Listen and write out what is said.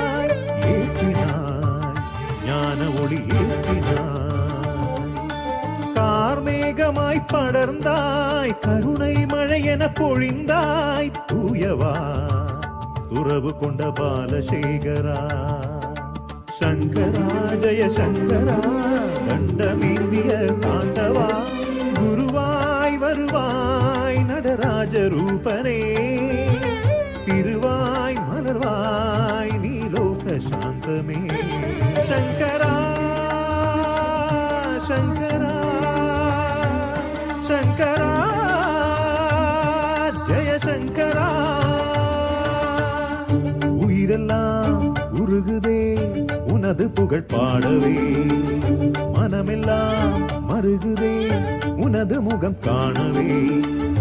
ஏற்றினாய் ஏற்றினாய் ஞான ஒளி ஏற்றினாய். கார்மேகமாய் படர்ந்தாய் கருணை மழையென பொழிந்தாய் தூயவா துறவு கொண்ட பாலசேகரா. சங்கரா ஜெய சங்கரா தண்டமேந்திய தாண்டவா குருவாய் வருவாய் நடராஜ ரூபனே. திருவாய் மலர்வாய் நீலோக சாந்தமே. சங்கரா சங்கரா சங்கரா ஜெய சங்கரா. உயிரெல்லாம் உருகுதே உனது புகழ் பாடவே. மனமெல்லாம் மருகுதே உனது முகம் காணவே.